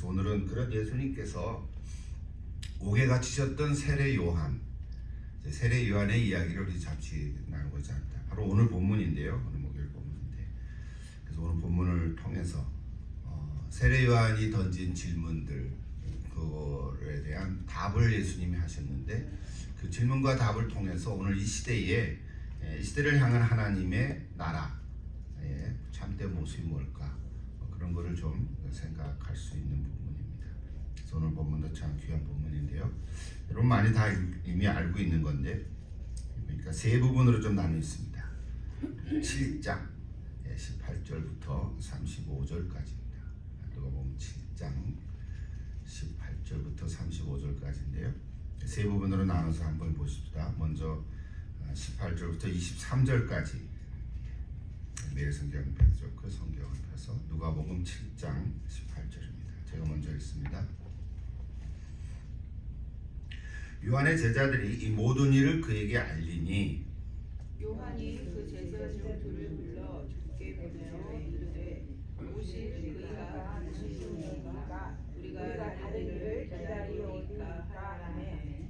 그래서 오늘은 그런 예수님께서 옥에 갇히셨던 세례 요한, 세례 요한의 이야기를 우리 잠시 나누고자 합니다. 바로 오늘 본문인데요. 오늘 목요일 본문인데, 그래서 오늘 본문을 통해서 세례 요한이 던진 질문들, 그거에 대한 답을 예수님이 하셨는데, 그 질문과 답을 통해서 오늘 이 시대를 향한 하나님의 나라의 참된 모습이 뭘까, 그런 거를 좀 생각할 수 있는 부분입니다. 그래서 오늘 본문도 참 귀한 본문인데요. 여러분 많이 다 이미 알고 있는 건데, 그러니까 세 부분으로 좀 나누어 있습니다. 7장 18절부터 35절까지입니다. 누가 보면 7장 18절부터 35절까지인데요. 세 부분으로 나눠서 한번 보십시다. 먼저 18절부터 23절까지 매일 성경 펴서 그 성경을 펴서 누가복음 7장 18절입니다. 제가 먼저 읽습니다. 요한의 제자들이 이 모든 일을 그에게 알리니 요한이 그 제자 중 둘을 불러 주께 보내어 이르되 오실 그이가 누구시니까 우리가 다리를 기다리오리까 하라매.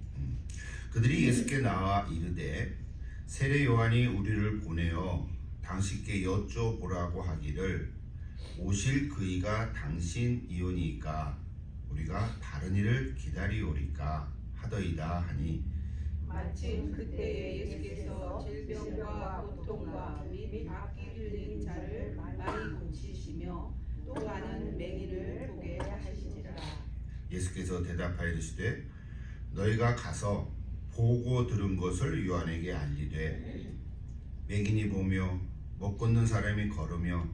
그들이 예수께 나와 이르되 세례 요한이 우리를 보내어 당신께 여쭤보라고 하기를 오실 그이가 당신이오니까 우리가 다른 일을 기다리오리까 하더이다 하니, 마침 그때에 예수께서 질병과 고통과 및 악기 들린 자를 많이 고치시며 또 많은 맹인을 보게 하시니라. 예수께서 대답하여 이르시되 너희가 가서 보고 들은 것을 요한에게 알리되 맹인이 보며 못 걷는 사람이 걸으며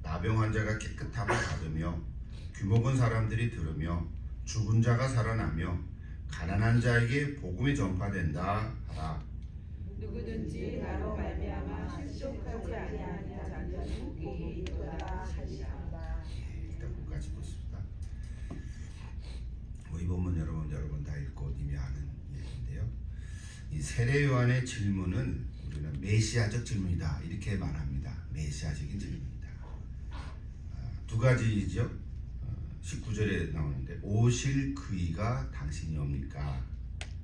나병 환자가 깨끗함을 받으며 귀먹은 사람들이 들으며 죽은 자가 살아나며 가난한 자에게 복음이 전파된다 하라. 누구든지 나로 말미암아 실족하지 아니하는 자는 복이 있도다 하시니라. 일단 끝까지 보십시다. 이 본문 여러분 다 읽고 이미 아는 얘기인데요. 이 세례 요한의 질문은 우리는 메시아적 질문이다 이렇게 말합니다. 메시아적인 질문이다. 두 가지죠. 19절에 나오는데 오실 그이가 당신이옵니까?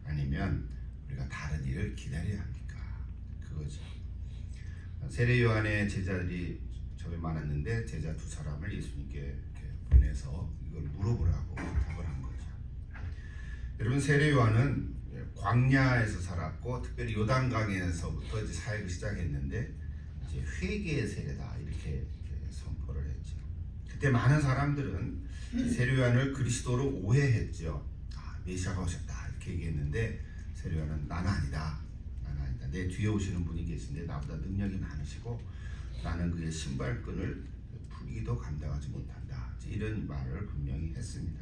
아니면 우리가 다른 일을 기다려야 합니까? 그거죠. 세례 요한의 제자들이 저에 많았는데 제자 두 사람을 예수님께 이렇게 보내서 이걸 물어보라고 부탁을 한 거죠. 여러분 세례 요한은 광야에서 살았고 특별히 요단강에서부터 이제 사역을 시작했는데 이제 회개의 세례다 이렇게 선포를 했죠. 그때 많은 사람들은 세례 요한을 그리스도로 오해했죠. 메시아가 오셨다 이렇게 얘기했는데 세례 요한은 나는 아니다. 내 뒤에 오시는 분이 계신데 나보다 능력이 많으시고 나는 그의 신발끈을 풀기도 감당하지 못한다. 이런 말을 분명히 했습니다.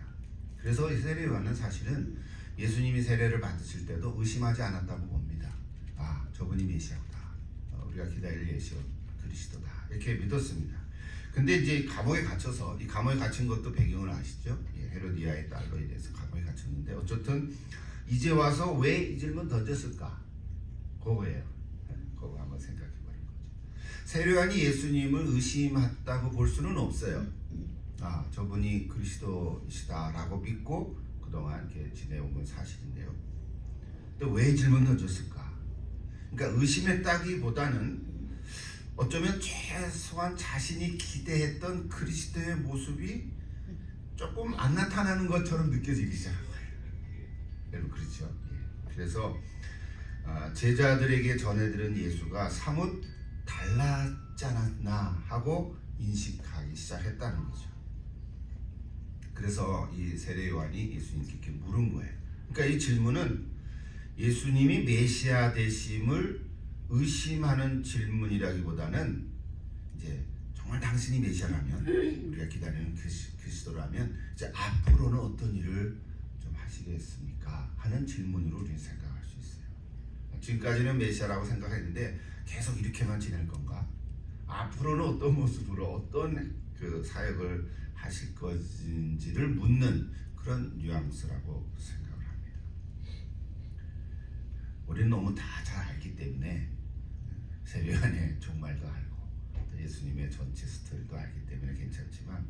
그래서 이 세례 요한은 사실은 예수님이 세례를 받으실 때도 의심하지 않았다고 봅니다. 저분이 메시아다. 우리가 기다릴 예수 그리스도다. 이렇게 믿었습니다. 근데 이제 감옥에 갇혀서 이 감옥에 갇힌 것도 배경을 아시죠? 헤로디아의 딸로 인해서 감옥에 갇혔는데 어쨌든 이제 와서 왜 이 질문 던졌을까? 그거예요. 그거 한번 생각해 보는 거죠. 세례 요한이 예수님을 의심했다고 볼 수는 없어요. 저분이 그리스도이시다라고 믿고 그동안 이렇게 지내온 건 사실인데요. 또 왜 질문 던졌을까? 그러니까 의심했다기보다는 어쩌면 최소한 자신이 기대했던 그리스도의 모습이 조금 안 나타나는 것처럼 느껴지기 시작한 거예요. 여러분 그렇죠? 그래서 제자들에게 전해들은 예수가 사뭇 달랐지 않았나 하고 인식하기 시작했다는 거죠. 그래서 이 세례 요한이 예수님께 이렇게 물은 거예요. 그러니까 이 질문은 예수님이 메시아 되심을 의심하는 질문이라기보다는 이제 정말 당신이 메시아라면 우리가 기다리는 그리스도라면 이제 앞으로는 어떤 일을 좀 하시겠습니까? 하는 질문으로 우리는 생각할 수 있어요. 지금까지는 메시아라고 생각했는데 계속 이렇게만 지낼 건가? 앞으로는 어떤 모습으로 어떤 그 사역을 하실 것인지를 묻는 그런 뉘앙스라고 생각을 합니다. 우리는 너무 다 잘 알기 때문에 세례 요한의 종말도 알고 예수님의 전체 스토리도 알기 때문에 괜찮지만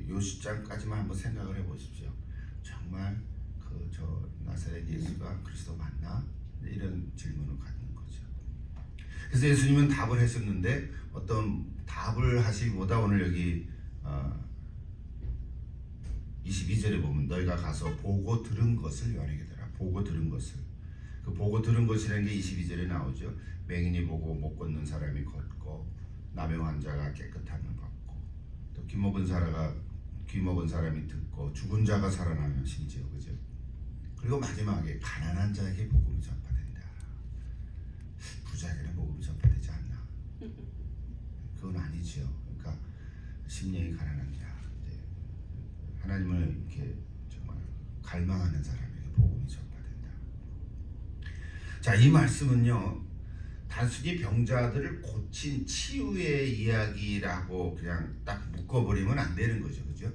요 시장까지만 한번 생각을 해보십시오. 정말 저 나사렛 예수가 그리스도 맞나? 이런 질문을 갖는 거죠. 그래서 예수님은 답을 했었는데 어떤 답을 하시기보다 오늘 여기 22절에 보면 너희가 가서 보고 들은 것을 연예계더라. 보고 들은 것을. 그 보고 들은 것이라는 게 22절에 나오죠. 맹인이 보고 못 걷는 사람이 걷고 나병 환자가 깨끗함을 받고 또 귀 먹은 사람이 듣고 죽은 자가 살아나면 심지어 그죠. 그리고 마지막에 가난한 자에게 복음이 전파된다. 부자에게는 복음이 전파되지 않나? 그건 아니죠. 그러니까 심령이 가난한 자, 이제 하나님을 이렇게 정말 갈망하는 사람에게 복음이 전파된다. 자, 이 말씀은요, 단순히 병자들을 고친 치유의 이야기라고 그냥 딱 묶어버리면 안 되는 거죠, 그죠?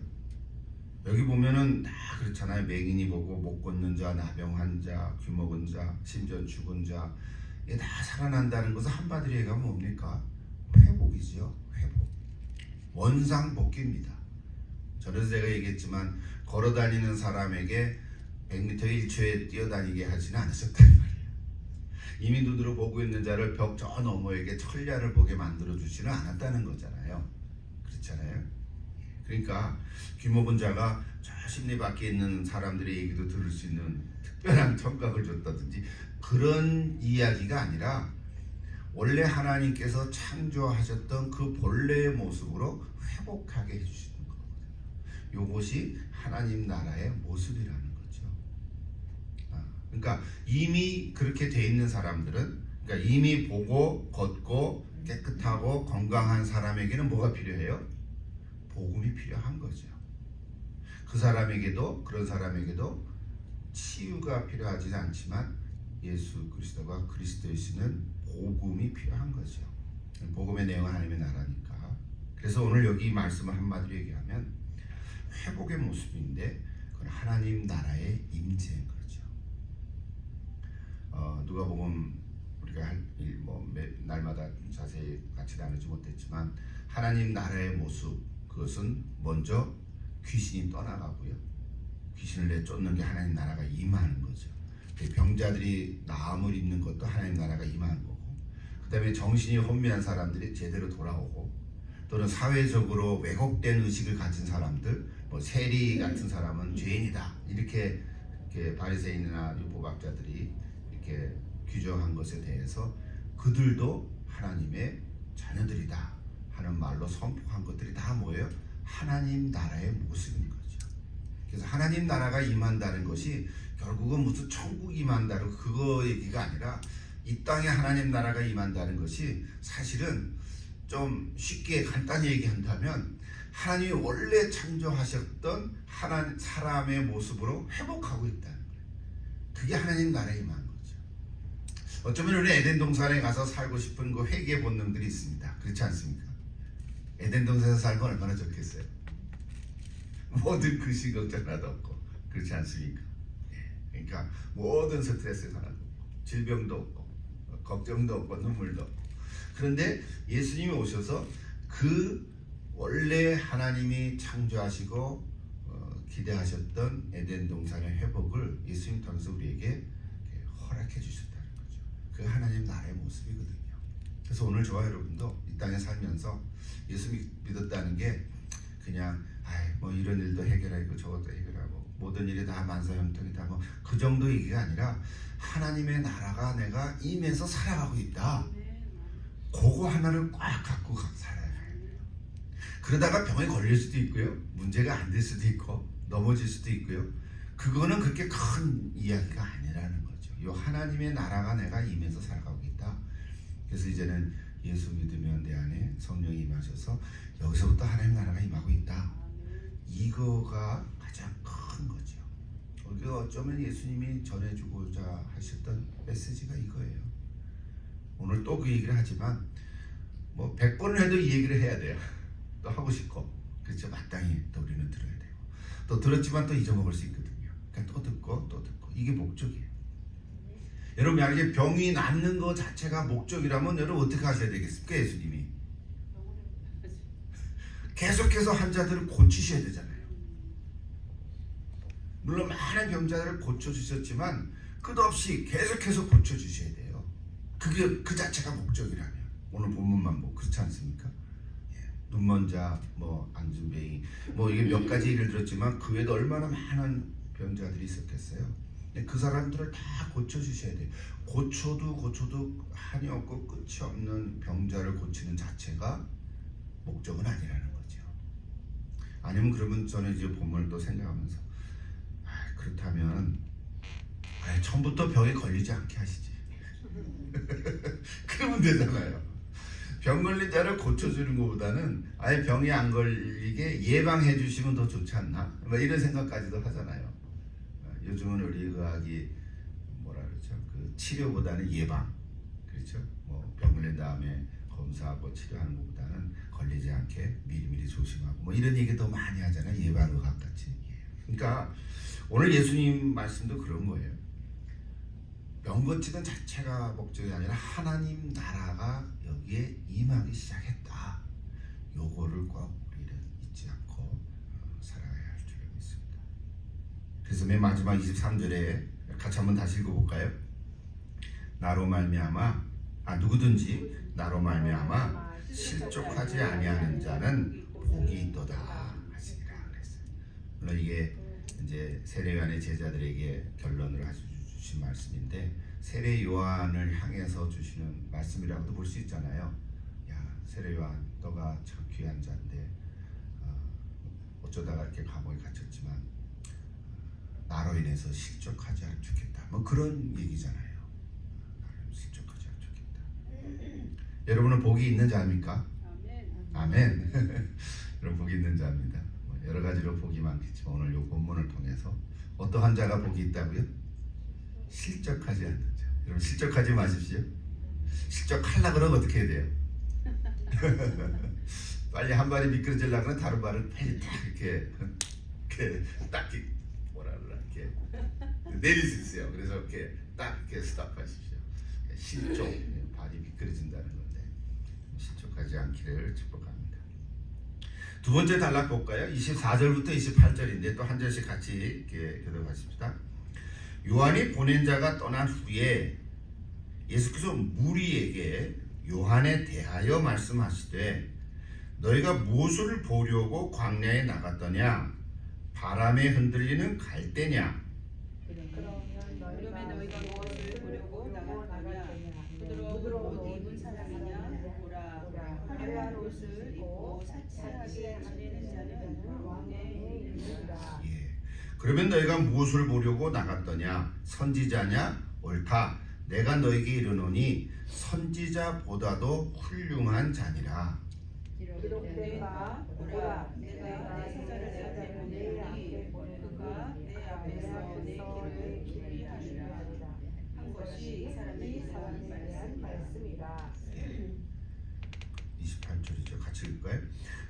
여기 보면은 다 그렇잖아요. 맹인이 보고 못 걷는 자, 나병 환자, 귀 먹은 자, 심지어 죽은 자, 이게 다 살아난다는 것은 한마디로 얘기하면 뭡니까? 회복이죠, 회복. 원상복귀입니다. 저래서 제가 얘기했지만 걸어다니는 사람에게 100m 1초에 뛰어다니게 하지는 않으셨단 말이에요. 이미 눈으로 보고 있는 자를 벽 저 너머에게 천리안을 보게 만들어주지는 않았다는 거잖아요. 그렇잖아요. 그러니까 귀 먹은 자가 저 심리 밖에 있는 사람들의 얘기도 들을 수 있는 특별한 청각을 줬다든지 그런 이야기가 아니라 원래 하나님께서 창조하셨던 그 본래의 모습으로 회복하게 해주시는 거거든요. 이것이 하나님 나라의 모습이라는 거죠. 그러니까 이미 그렇게 돼 있는 사람들은, 그러니까 이미 보고 걷고 깨끗하고 건강한 사람에게는 뭐가 필요해요? 복음이 필요한 거죠. 그 사람에게도, 그런 사람에게도 치유가 필요하지 않지만 예수 그리스도가 그리스도이시는 복음이 필요한 거죠. 복음의 내용은 하나님의 나라니까. 그래서 오늘 여기 말씀을 한마디로 얘기하면 회복의 모습인데 그건 하나님 나라의 임재인 거죠. 누가복음 우리가 날마다 자세히 같이 나누지 못했지만 하나님 나라의 모습, 그것은 먼저 귀신이 떠나가고요. 귀신을 내쫓는 게 하나님 나라가 임하는 거죠. 병자들이 나음을 입는 것도 하나님 나라가 임하는 거고, 그 다음에 정신이 혼미한 사람들이 제대로 돌아오고, 또는 사회적으로 왜곡된 의식을 가진 사람들, 세리 같은 사람은 죄인이다 이렇게 바리새인이나 율법학자들이 이렇게 규정한 것에 대해서 그들도 하나님의 자녀들이다 하는 말로 선포한 것들이 다 뭐예요? 하나님 나라의 모습인 거죠. 그래서 하나님 나라가 임한다는 것이 결국은 무슨 천국 임한다는 그거 얘기가 아니라 이 땅에 하나님 나라가 임한다는 것이 사실은 좀 쉽게 간단히 얘기한다면 하나님이 원래 창조하셨던 하나님 사람의 모습으로 회복하고 있다는 거예요. 그게 하나님 나라에 임한 거죠. 어쩌면 우리 에덴 동산에 가서 살고 싶은 그 회개 본능들이 있습니다. 그렇지 않습니까? 에덴 동산에서 살면 얼마나 좋겠어요. 모든 근심 걱정 하나도 없고, 그렇지 않습니까? 그러니까 모든 스트레스가 하나도 없고, 질병도 없고, 걱정도 없고, 눈물도 없고. 그런데 예수님이 오셔서 그 원래 하나님이 창조하시고 기대하셨던 에덴 동산의 회복을 예수님 통해서 우리에게 허락해 주셨다는 거죠. 그 하나님 나라의 모습이거든요. 그래서 오늘 저와 여러분도 이 땅에 살면서 예수 믿었다는 게 그냥 뭐 이런 일도 해결하고 저것도 해결하고 모든 일이 다 만사형통이다 뭐 그 정도 얘기가 아니라 하나님의 나라가 내가 임해서 살아가고 있다. 그거 하나를 꽉 갖고 살아야 돼요. 그러다가 병에 걸릴 수도 있고요. 문제가 안 될 수도 있고 넘어질 수도 있고요. 그거는 그렇게 큰 이야기가 아니라는 거죠. 이 하나님의 나라가 내가 임해서 살아가고 있다. 그래서 이제는 예수 믿으면 내 안에 성령이 임하셔서 여기서부터 하나님 나라가 임하고 있다. 이거가 가장 큰 거죠. 우리가 어쩌면 예수님이 전해주고자 하셨던 메시지가 이거예요. 오늘 또 그 얘기를 하지만 100번을 해도 이 얘기를 해야 돼요. 또 하고 싶고, 그렇죠. 마땅히 또 우리는 들어야 되고, 또 들었지만 또 잊어먹을 수 있거든요. 그러니까 또 듣고 이게 목적이에요. 여러분 만약에 병이 낫는 것 자체가 목적이라면 여러분 어떻게 하셔야 되겠습니까? 예수님이 계속해서 환자들을 고치셔야 되잖아요. 물론 많은 병자들을 고쳐주셨지만 끝없이 계속해서 고쳐주셔야 돼요. 그게 그 자체가 목적이라면 오늘 본문만 보고 그렇지 않습니까? 눈먼 자, 뭐 안진뱅이, 뭐 이게 몇 가지 예를 들었지만 그 외에도 얼마나 많은 병자들이 있었겠어요. 그 사람들을 다 고쳐주셔야 돼요. 고쳐도 한이 없고 끝이 없는 병자를 고치는 자체가 목적은 아니라는 거죠. 아니면 그러면 저는 이제 본문을 또 생각하면서 그렇다면 처음부터 병에 걸리지 않게 하시지. 그러면 되잖아요. 병 걸린 자를 고쳐주는 것보다는 아예 병이 안 걸리게 예방해 주시면 더 좋지 않나? 뭐 이런 생각까지도 하잖아요. 요즘은 우리 의학이 뭐라 그러죠? 그 치료보다는 예방, 그렇죠? 뭐 병 걸린 다음에 검사하고 치료하는 것보다는 걸리지 않게 미리미리 조심하고 뭐 이런 얘기 더 많이 하잖아요. 예방의학 같이. 그러니까 오늘 예수님 말씀도 그런 거예요. 병 고치는 자체가 목적이 아니라 하나님 나라가 여기에 임하기 시작했다. 요거를 꼭 우리는 잊지 않고 살아가야 할 줄을 믿습니다. 그래서 맨 마지막 23절에 같이 한번 다시 읽어볼까요? 나로 말미암아 누구든지 나로 말미암아 실족하지 아니하는 자는 복이 있도다 하시니라 그랬어요. 물론 이게 이제 세례 요한의 제자들에게 결론을 주신 말씀인데 세례 요한을 향해서 주시는 말씀이라고도 볼 수 있잖아요. 야 세례 요한 너가 참 귀한 자인데 어쩌다가 이렇게 감옥에 갇혔지만 나로 인해서 실족하지 않으면 좋겠다. 뭐 그런 얘기잖아요. 나로 실족하지 않으면 좋겠다. 여러분은 복이 있는 자입니까? 아멘. 여러분 복이 있는 자입니다. 여러 가지로 복이 많겠지만 오늘 이 본문을 통해서 어떠한 자가 복이 있다고요? 실족하지 않는 자. 여러분 실족하지 마십시오. 실족하려고 그러면 어떻게 해야 돼요? 빨리 한 발이 미끄러지려면 다른 발을 빨리 딱 이렇게 딱 뭐라 그러나 이렇게 내릴 수 있어요. 그래서 이렇게 딱 이렇게 스탑하십시오. 실족, 발이 미끄러진다는 건데 실족하지 않기를 축복합니다. 두 번째 단락 볼까요? 24절부터 28절인데 또 한 절씩 같이 이렇게 교독하십시다. 요한이 보낸 자가 떠난 후에 예수께서 무리에게 요한에 대하여 말씀하시되 너희가 무엇을 보려고 광야에 나갔더냐? 바람에 흔들리는 갈대냐? 그러면 너희가 무엇을 보려고 나갔느냐? 부드러운 옷 입은 사람이냐? 보라, 화려한 옷을 입고 사치하게 지내는 자는 왕의 이름이라. 그러면 너희가 무엇을 보려고 나갔더냐? 선지자냐? 옳다. 내가 너희에게 이르노니 선지자보다도 훌륭한 자니라. 기록된 바 보라, 내가 내 사자를 내 앞에 보내니 그가 내 앞에서 내 길을 준비하리라 한 것이 이 사람에게 대한 말씀이다. 28절이죠. 같이 읽을까요?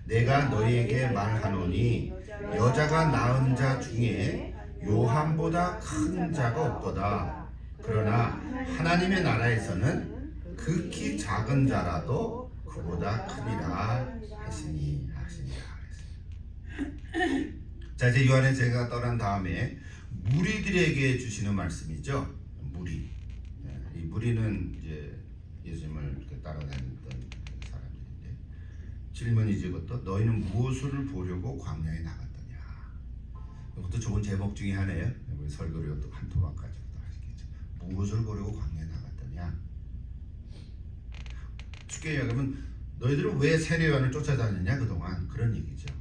내가 너희에게 말하노니 여자가 낳은 자 중에 요한보다 큰 자가 없도다. 그러나 하나님의 나라에서는 극히 작은 자라도 그보다 크니라 하시니라. 자 이제 요한의 제가 떠난 다음에 무리들에게 주시는 말씀이죠. 무리. 이 무리는 이제 예수님을 따라다녔던 사람들인데 질문이지 그것도 너희는 무엇을 보려고 광야에 나갔더냐. 이것도 좋은 제목 중에 하나예요. 우리 설교를 또 한 토막까지 또 하시겠죠. 무엇을 보려고 광야에 나갔더냐. 쉽게 얘기하면 너희들은 왜 세례 요한을 쫓아다녔냐 그동안 그런 얘기죠.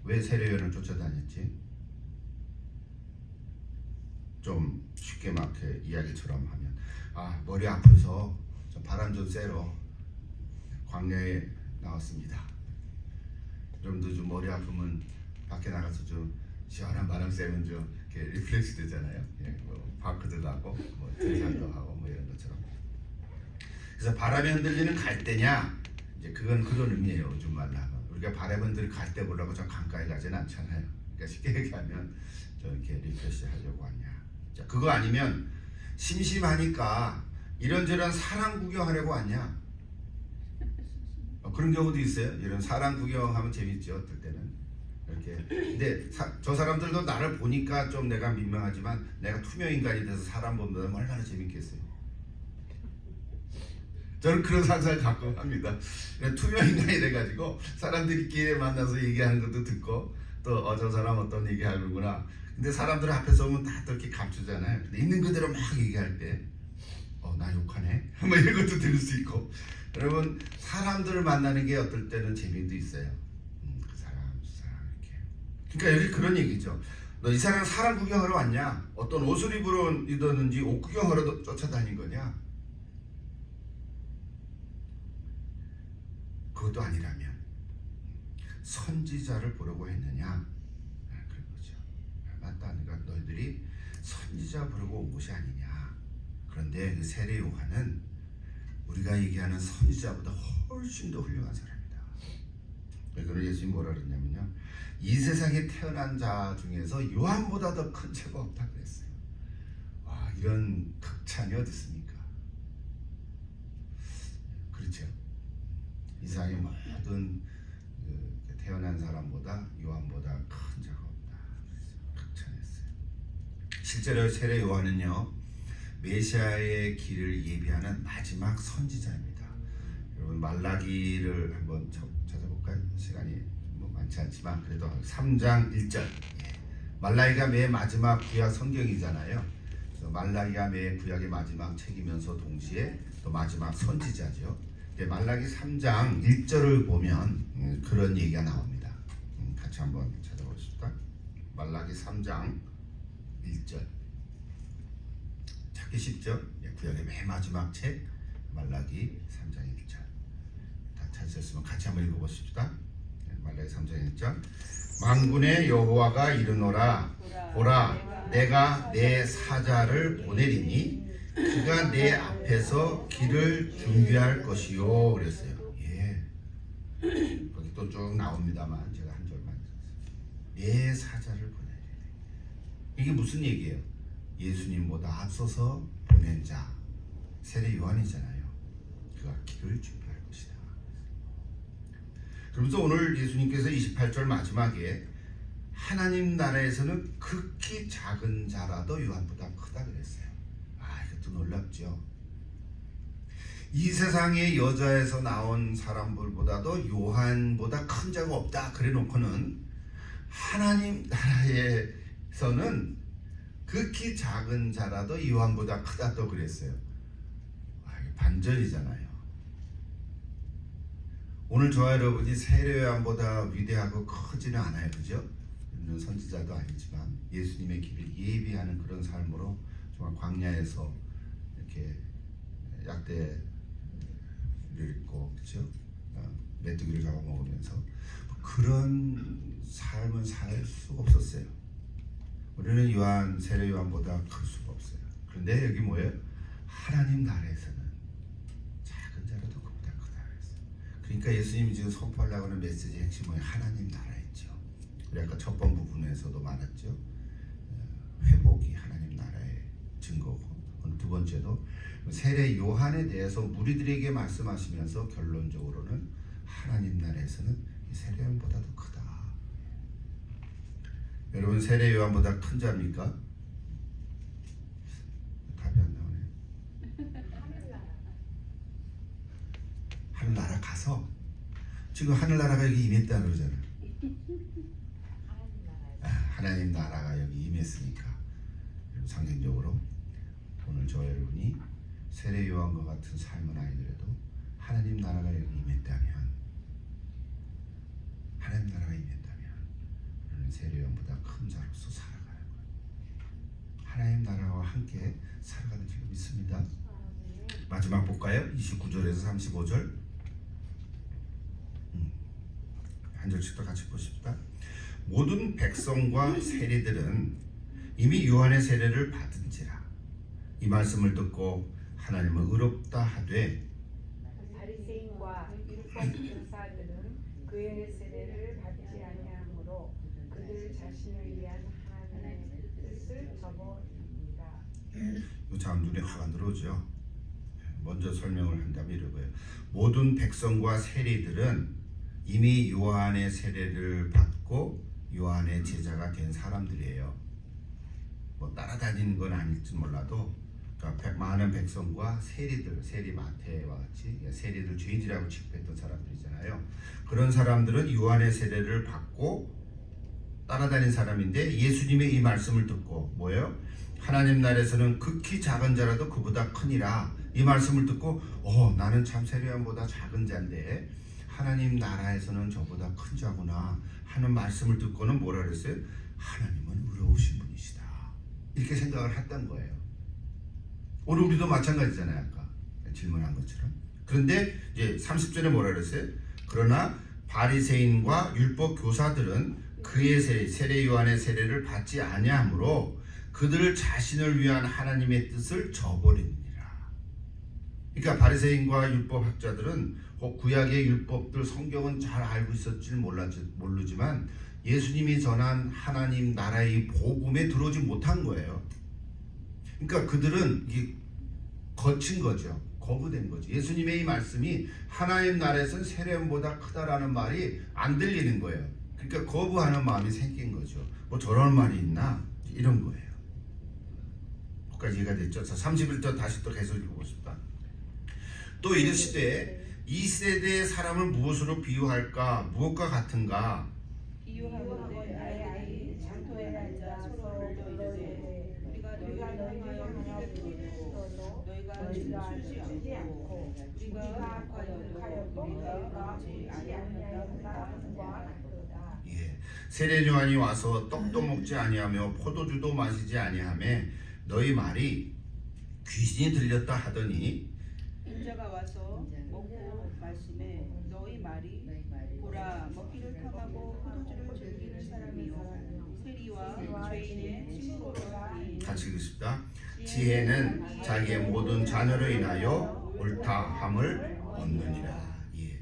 왜 세례 요한을 쫓아다녔지? 좀 쉽게 막 이야기처럼 하면 머리 아파서 좀 바람 좀 쐬러 광야에 나왔습니다. 여러분도 좀 머리 아프면 밖에 나가서 좀 시원한 바람 쐬면 좀 이렇게 리프레시 되잖아요. 뭐 파크도 가고 뭐 등산도 하고 뭐 이런 것처럼. 그래서 바람에 흔들리는 갈대냐? 이제 그건 그런 의미예요. 요즘 말로 하면 우리가 바람에 흔들리는 갈대 보려고 좀 강가에 가지는 않잖아요. 그러니까 쉽게 얘기하면 좀 이렇게 리프레시 하려고 하냐. 자 그거 아니면 심심하니까 이런저런 사람 구경하려고 왔냐? 그런 경우도 있어요. 이런 사람 구경하면 재밌죠. 어떨 때는 이렇게. 근데 저 사람들도 나를 보니까 좀 내가 민망하지만 내가 투명 인간이 돼서 사람 보면 얼마나 재밌겠어요. 저는 그런 상상을 가끔 합니다. 투명 인간이 돼가지고 사람들끼리 만나서 얘기하는 것도 듣고 또 저 사람 어떤 얘기하는구나. 근데 사람들 앞에서 오면 다 또 이렇게 감추잖아요. 근데 있는 그대로 막 얘기할 때 나 욕하네? 뭐 이런 것도 들을 수 있고. 여러분 사람들을 만나는 게 어떨 때는 재미도 있어요. 그 사람 이렇게. 그러니까 여기 그런 얘기죠. 너 이 사람 구경하러 왔냐? 어떤 옷을 입었는지 옷 구경하러 쫓아다닌 거냐? 그것도 아니라면 선지자를 보려고 했느냐? 그런 거죠. 맞다. 그러니까 너희들이 선지자 보려고 온 것이 아니냐. 그런데 그 세례 요한은 우리가 얘기하는 선지자보다 훨씬 더 훌륭한 사람이다. 그걸 예수님이 뭐라 그랬냐면요, 이 세상에 태어난 자 중에서 요한보다 더 큰 죄가 없다 그랬어요. 와, 이런 극찬이 어디 있습니까? 그렇죠. 이 세상의 모든 태어난 사람보다 요한보다 큰 자가 없다. 극찬했어요. 실제로 세례 요한은요, 메시아의 길을 예비하는 마지막 선지자입니다. 여러분 말라기를 한번 찾아볼까요? 시간이 많지 않지만 그래도 3장 1절. 말라기가 맨 마지막 구약 성경이잖아요. 그래서 말라기가 맨 구약의 마지막 책이면서 동시에 또 마지막 선지자죠. 말라기 3장 1절을 보면 그런 얘기가 나옵니다. 같이 한번 찾아보십시다. 말라기 3장 1절. 찾기 쉽죠? 구약의 맨 마지막 책 말라기 3장 1절. 다 찾으셨으면 같이 한번 읽어보십시다. 말라기 3장 1절. 만군의 여호와가 이르노라, 보라 내가 내 사자를 보내리니 그가 내 앞에서 길을 준비할 것이요 그랬어요. 거기 또 쭉 나옵니다만 제가 한 절만 읽었어요. 내 사자를 보내리니. 이게 무슨 얘기예요? 예수님보다 앞서서 보낸 자 세례 요한이잖아요. 그가 길을 준비할 것이다. 그러면서 오늘 예수님께서 28절 마지막에 하나님 나라에서는 극히 작은 자라도 요한보다 크다 그랬어요. 이것도 놀랍죠. 이 세상의 여자에서 나온 사람들보다도 요한보다 큰 자가 없다 그래 놓고는 하나님 나라에서는 극히 작은 자라도 요한보다 크다 또 그랬어요. 반전이잖아요. 오늘 저와 여러분이 세례 요한보다 위대하고 크지는 않아요. 그죠? 우리는 선지자도 아니지만 예수님의 길을 예비하는 그런 삶으로 정말 광야에서 이렇게 약대를 입고 그죠? 메뚜기를 잡아먹으면서 그런 삶은 살 수가 없었어요. 우리는 요한 세례 요한보다 클 수가 없어요. 그런데 여기 뭐예요? 하나님 나라에서는 작은 자라도 그보다 크다 그랬어요. 그러니까 예수님이 지금 선포하려고 하는 메시지의 핵심은 뭐예요? 하나님 나라였죠. 우리 아까 첫 번 부분에서도 말했죠. 회복이 하나님 나라의 증거고, 두 번째도 세례 요한에 대해서 무리들에게 말씀하시면서 결론적으로는 하나님 나라에서는 세례 요한보다도 크다. 여러분 세례 요한보다 큰 자입니까? 답이 안 나오네. 하늘나라 가서 지금 하늘나라가 여기 임했다 그러잖아요. 하나님 나라가 여기 임했으니까 상징적으로 오늘 저 여러분이 세례 요한과 같은 삶은 아니더라도 하나님 나라가 여기 임했다면, 하나님 나라가 임했다면 우리는 세례 요한보다 큰 자로서 살아가는 거예요. 하나님 나라와 함께 살아가는 줄 믿습니다. 마지막 볼까요? 29절에서 35절 한 절씩 더 같이 보십시다. 모든 백성과 세리들은 이미 요한의 세례를 받은지라. 이 말씀을 듣고 하나님은 의롭다 하되 바리새인과 율법 교사들은 그의 세례를 받지 아니하므로 그들 자신을 위한 하나님의 뜻을 저버립니다. 이 참 눈에 화가 들어오죠. 먼저 설명을 한다면 이러고요. 모든 백성과 세리들은 이미 요한의 세례를 받고 요한의 제자가 된 사람들이에요. 뭐 따라다니는 건 아닐지 몰라도 그러니까 많은 백성과 세리들, 세리 마태와 같이 세리들 죄인이라고 취급했던 사람들이잖아요. 그런 사람들은 요한의 세례를 받고 따라다닌 사람인데 예수님의 이 말씀을 듣고 뭐예요? 하나님 나라에서는 극히 작은 자라도 그보다 크니라. 이 말씀을 듣고 나는 참 세례요한보다 작은 자인데 하나님 나라에서는 저보다 큰 자구나 하는 말씀을 듣고는 뭐라 그랬어요? 하나님은 의로우신 분이시다. 이렇게 생각을 했던 거예요. 오늘 우리도 마찬가지잖아요. 아까 질문한 것처럼. 그런데 이제 30절에 뭐라 그랬어요? 그러나 바리새인과 율법 교사들은 그의 세례 요한의 세례를 받지 아니하므로 그들 자신을 위한 하나님의 뜻을 저버립니다. 그러니까 바리새인과 율법 학자들은 구약의 율법들 성경은 잘 알고 있었지 모르지만 예수님이 전한 하나님 나라의 복음에 들어오지 못한 거예요. 그러니까 그들은 이게 거친 거죠. 거부된 거죠. 예수님의 이 말씀이 하나님 나라에서는 세례요한보다 크다라는 말이 안 들리는 거예요. 그러니까 거부하는 마음이 생긴 거죠. 뭐 저런 말이 있나? 이런 거예요. 거기까지 이해가 됐죠? 31절 다시 또 계속 읽어보고 싶다. 또 이르시되 이 세대의 사람을 무엇으로 비유할까? 무엇과 같은가? 비유하건대 아이들이 장터에 앉아 서로 이르되 우리가 너희를 향하여 피를 뿌리고 너희가 춤추지 않고 우리가 독하여도 너희가 먹지 아니하였다. 예, 세례 요한이 와서 떡도 먹지 아니하며 포도주도 마시지 아니하며 너희 말이 귀신이 들렸다 하더니 인자가 와서 먹고 마시매 너희 말이 보라 먹기를 탐하고 포도주를 즐기는 사람이요 세리와 죄인의 친구로라. 같이 읽습니다. 지혜는 자기의 모든 자녀로 인하여 옳다함을 얻느니라. 예.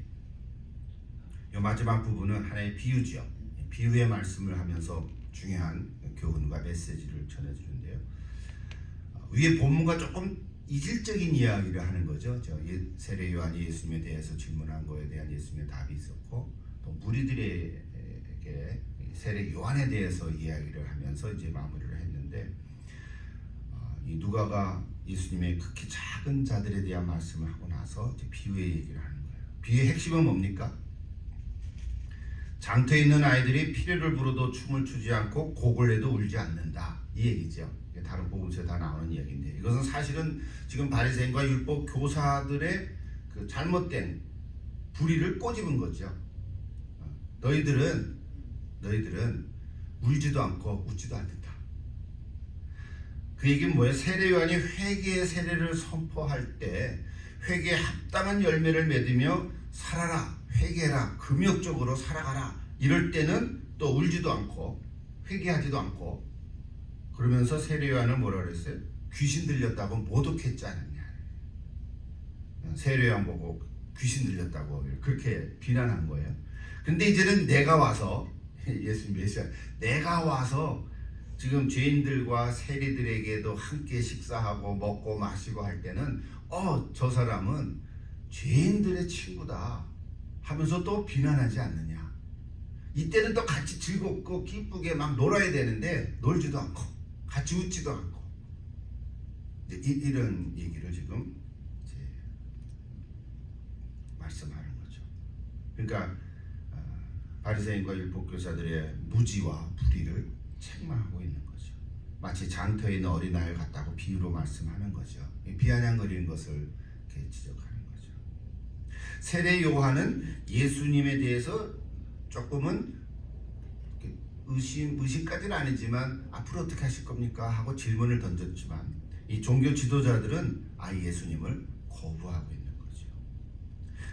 이 마지막 부분은 하나의 비유죠. 비유의 말씀을 하면서 중요한 교훈과 메시지를 전해주는데요. 위에 본문과 조금 이질적인 이야기를 하는 거죠. 세례 요한이 예수님에 대해서 질문한 거에 대한 예수님의 답이 있었고 또 무리들에게 세례 요한에 대해서 이야기를 하면서 이제 마무리를 했는데 이 누가가 예수님의 극히 작은 자들에 대한 말씀을 하고 나서 이제 비유의 얘기를 하는 거예요. 비유의 핵심은 뭡니까? 장터에 있는 아이들이 피리를 불어도 춤을 추지 않고 곡을 내도 울지 않는다. 이 얘기죠. 다른 복음서에 다 나오는 이야기인데 이것은 사실은 지금 바리새인과 율법 교사들의 그 잘못된 불의를 꼬집은 거죠. 너희들은 울지도 않고 웃지도 않는다. 그 얘기는 뭐예요? 세례 요한이 회개의 세례를 선포할 때 회개에 합당한 열매를 맺으며 살아라, 회개해라, 금욕적으로 살아가라 이럴 때는 또 울지도 않고 회개하지도 않고 그러면서 세례 요한은 뭐라 그랬어요? 귀신 들렸다고 모독했지 않았냐. 세례 요한 보고 귀신 들렸다고 그렇게 비난한 거예요. 근데 이제는 내가 와서 예수님 메시아 내가 와서 지금 죄인들과 세리들에게도 함께 식사하고 먹고 마시고 할 때는 저 사람은 죄인들의 친구다 하면서 또 비난하지 않느냐. 이때는 또 같이 즐겁고 기쁘게 막 놀아야 되는데 놀지도 않고 같이 웃지도 않고 이런 얘기를 지금 이제 말씀하는 거죠. 그러니까 바리새인과 율법교사들의 무지와 불의를 책망하고 있는 거죠. 마치 장터에 있는 어린아이를 갖다고 비유로 말씀하는 거죠. 비아냥거리는 것을 이렇게 지적하는 거죠. 세례 요한은 예수님에 대해서 조금은 의심까지는 아니지만 앞으로 어떻게 하실 겁니까? 하고 질문을 던졌지만 이 종교 지도자들은 아예 예수님을 거부하고 있는 거죠.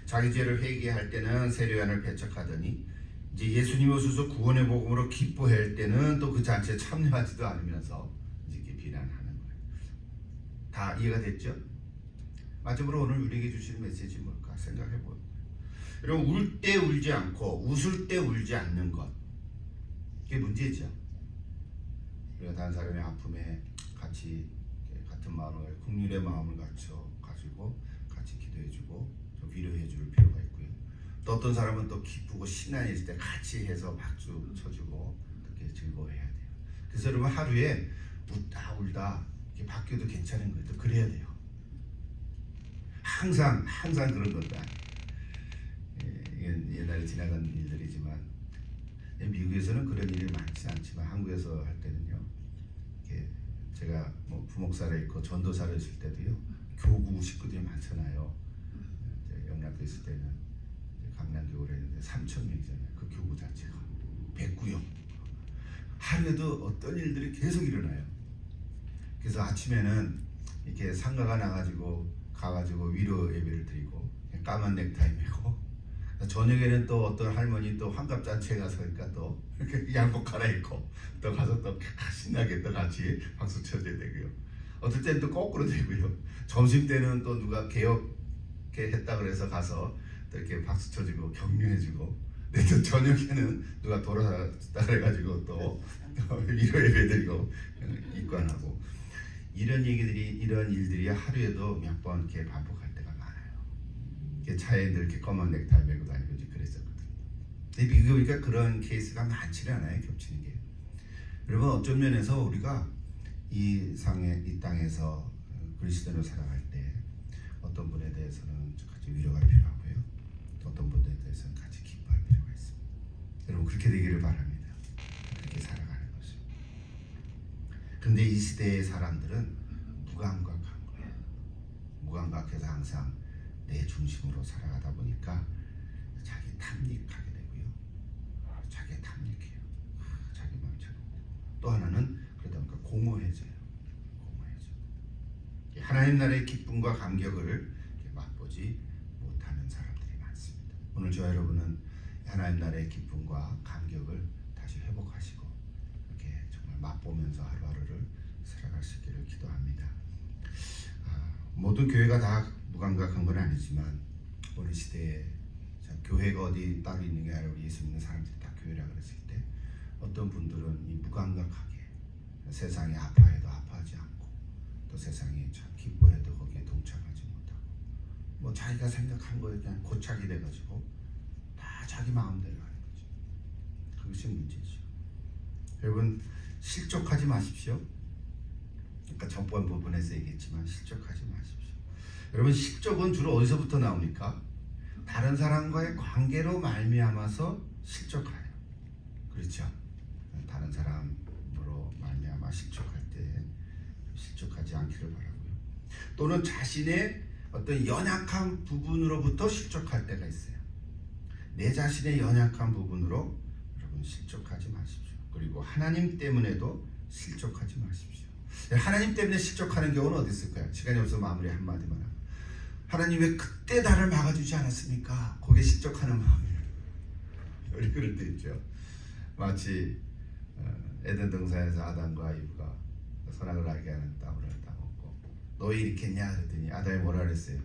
자기 죄를 회개할 때는 세례 요한을 배척하더니 이제 예수님 오셔서 구원의 복음으로 기뻐할 때는 또 그 잔치에 참여하지도 않으면서 이렇게 비난하는 거예요. 다 이해가 됐죠? 마지막으로 오늘 우리에게 주시는 메시지 뭘까 생각해 보세요. 여러분 울 때 울지 않고 웃을 때 울지 않는 것 이게 문제죠. 우리가 다른 사람의 아픔에 같이 같은 마음을 국률의 마음을 가지고 같이 기도해주고 좀 위로해줄 필요가 있고요. 또 어떤 사람은 또 기쁘고 신나게 있을 때 같이 해서 박수 쳐주고 그렇게 즐거워해야 돼요. 그래서 여러분 하루에 웃다 울다 이렇게 바뀌어도 괜찮은 거예요. 또 그래야 돼요. 항상 그런 것도 아니에요. 이건 옛날에 지나간 일들이지만 미국에서는 그런 일이 많지 않지만 한국에서 할 때는요. 이렇게 제가 뭐 부목사를 있고 전도사를 있을 때도요. 교구 식구들이 많잖아요. 영락교에 있을 때는 강남교구를 했는데 3,000명이잖아요. 그 교구 자체가 109형. 하루에도 어떤 일들이 계속 일어나요. 그래서 아침에는 이렇게 상가가 나가지고 가가지고 위로 예배를 드리고 까만 넥타이 메고 저녁에는 또 어떤 할머니 또 환갑잔치에 가서 그러니까 또 이렇게 양복 갈아입고 또 가서 또 신나게 또 같이 박수 쳐줘야 되고요. 어떨 때는 또 거꾸로 되고요. 점심 때는 또 누가 개혁게 했다 그래서 가서 또 이렇게 박수 쳐주고 격려해주고 근데 또 저녁에는 누가 돌아왔다 그래가지고 또 위로 예배드리고 입관하고 이런 일들이 하루에도 몇 번 이렇게 반복할 때가 많아요. 이렇게 차에 늘 이렇게 검은 넥타이 메고 다니고 이제 그랬었거든요. 근데 미국이니까 그런 케이스가 많지는 않아요. 겹치는 게. 여러분 어떤 면에서 우리가 이 땅에서 그리스도로 살아갈 때 어떤 분에 대해서는 같이 위로가 필요하고요. 또 어떤 분에 대해서는 같이 기뻐할 필요가 있습니다. 여러분 그렇게 되기를 바랍니다. 그렇게 살아가는 것을. 근데 이 시대의 사람들은 무감각한 거예요. 무감각해서 항상 내 중심으로 살아가다 보니까 자기 탐닉하게 되고요. 자기 탐닉해요. 자기 마음처럼. 또 하나는 그러다 보니까 공허해져요. 하나님 나라의 기쁨과 감격을 맛보지 못하는 사람들이 많습니다. 오늘 저와 여러분은 하나님 나라의 기쁨과 감격을 다시 회복하시고 이렇게 정말 맛보면서 하루하루를 살아갈 수 있기를 기도합니다. 모든 교회가 다 무감각한 건 아니지만 오늘 시대에 교회가 어디 따로 있는 게 아니라 우리 예수 믿는 사람들이 다 교회라 그랬을 때 어떤 분들은 이 무감각하게 세상이 아파해도 아파하지 않고 또 세상이 참 기뻐해도 거기에 동참하지 못하고 뭐 자기가 생각한 거에 그냥 고착이 돼가지고 다 자기 마음대로 하는 거죠. 그것이 문제죠. 여러분 실족하지 마십시오. 그러니까 전번 부분에서 얘기했지만 실족하지 마십시오. 여러분 실족은 주로 어디서부터 나옵니까? 다른 사람과의 관계로 말미암아서 실족해요. 그렇죠? 다른 사람으로 말미암아 실족할 때 실족하지 않기를 바라고요. 또는 자신의 어떤 연약한 부분으로부터 실족할 때가 있어요. 내 자신의 연약한 부분으로 여러분 실족하지 마십시오. 그리고 하나님 때문에도 실족하지 마십시오. 하나님 때문에 실족하는 경우는 어디 있을까요? 시간이 없어서 마무리 한마디만 하고 하나님 왜 그때 나를 막아주지 않았습니까? 거기에 실족하는 마음이에요. 우리 그럴 때 있죠. 마치 에덴 동산에서 아담과 이브가 선악을 알게 하는 나무를 따먹고 너희 일으켰냐 그랬더니 아담이 뭐라 그랬어요?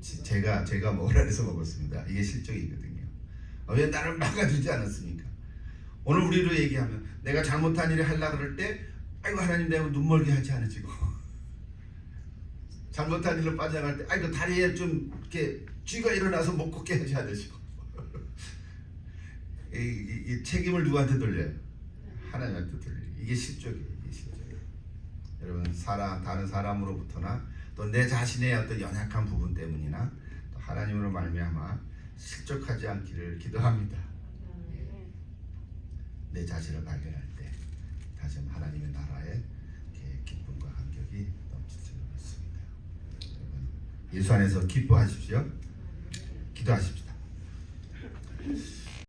제가 뭐라 그래서 먹었습니다. 이게 실족이거든요. 왜 나를 막아주지 않았습니까? 오늘 우리로 얘기하면 내가 잘못한 일을 하려고 그럴 때 아이고 하나님 내가 눈멀게 하지 않으시고 잘못한 일로 빠져나갈 때 아이고 다리에 좀 이렇게 쥐가 일어나서 못 걷게 하지 않으시고 이 책임을 누구한테 돌려요? 하나님한테 돌려요. 이게 실족이에요. 이게 실족이에요. 여러분 다른 사람으로부터나 또 내 자신의 어떤 연약한 부분 때문이나 또 하나님으로 말미암아 실족하지 않기를 기도합니다. 내 자신을 발견할 때 다시 한번 하나님의 나라의 기쁨과 감격이 넘칠 줄 믿습니다. 여러분 예수 안에서 기뻐하십시오. 기도하십시오.